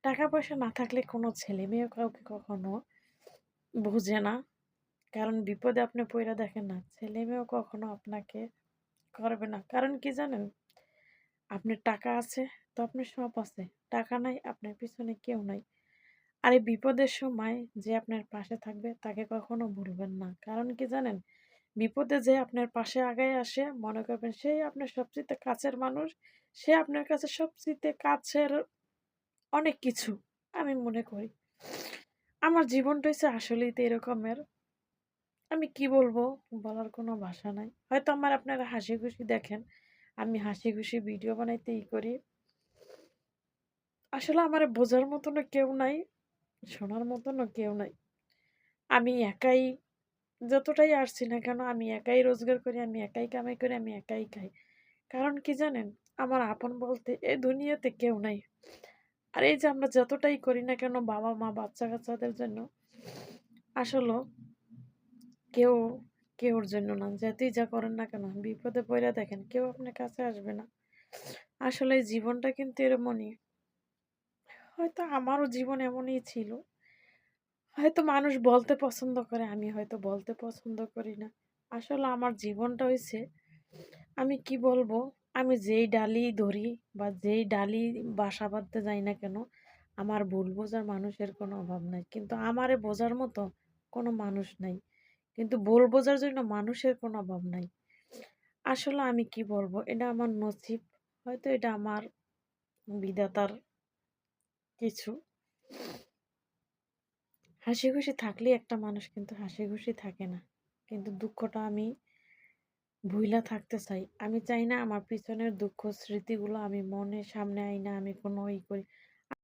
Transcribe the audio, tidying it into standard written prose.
টাকা পয়সা না থাকলে কোনো ছেলে মেয়ে কাউকে কখনো বুঝে না। কারণ বিপদে আপনি পইড়া দেখেন না, ছেলে মেয়েও কখনো আপনাকে করবে না। কারণ কি জানেন? আপনার টাকা আছে তো আপনার সব আছে। টাকা নাই আপনার পিছনে কেউ নাই। আর এই বিপদের সময় যে আপনার পাশে থাকবে তাকে কখনো ভুলবেন না। কারণ কি জানেন? বিপদে যে আপনার পাশে আগায় আসে মনে করবেন সেই আপনার সবচাইতে কাছের মানুষ। সে আপনার কাছে সবচাইতে কাছের অনেক কিছু আমি মনে করি। আমার জীবনটা হইছে আসলেই তো এরকমের। আমি কি বলবো? বলার কোনো ভাষা নাই। হয়তো আমার আপনারা হাসি-খুশি দেখেন। আমি হাসি-খুশি ভিডিও বানাইতে করি। আসলে আমারে বোঝার মতনও কেউ নাই, শোনার মতনও কেউ নাই। আমি একাই যতটাই আসছি না কেন আমি একাই রোজগার করি, আমি একাই কামাই করি, আমি একাই খাই। কারণ কি জানেন? আমার আপন বলতে এ দুনিয়াতে কেউ নাই। আর এই যে আমরা যতটাই করি না কেন বাবা-মা, বাচ্চা-কাচ্চাদের জন্য, আসলেও কেউ কেউর জন্য না। যতই যা করেন না কেন বিপদে পইড়া দেখেন কেউ আপনার কাছে আসবে না। আসলে এই জীবনটা কিন্তু এরমনই। হয়তো আমারও জীবন এমনই ছিল। হয়তো মানুষ বলতে পছন্দ করে, আমি হয়তো বলতে পছন্দ করি না। আসলে আমার জীবনটা হইছে আমি কি বলবো? আমি যেই ডালি ধরি বা যেই ডালি বাসা বাঁধতে যাই না কেন, আমার ভুল বোঝার মানুষের কোনো অভাব নাই। কিন্তু আমারে বোঝার মতো কোনো মানুষ নাই। কিন্তু ভুল বোঝার জন্য মানুষের কোনো অভাব নাই। আসলে আমি কি বলবো? এটা আমার নসিব। হয়তো এটা আমার বিধাতার কিছু। হাসিখুশি থাকলেই একটা মানুষ কিন্তু হাসিখুশি থাকে না। কিন্তু দুঃখটা আমি ভুইলা থাকতে চাই। আমি চাই না আমার পিছনের দুঃখ স্মৃতিগুলো আমি মনের সামনে আইনা আমি কোনো করি।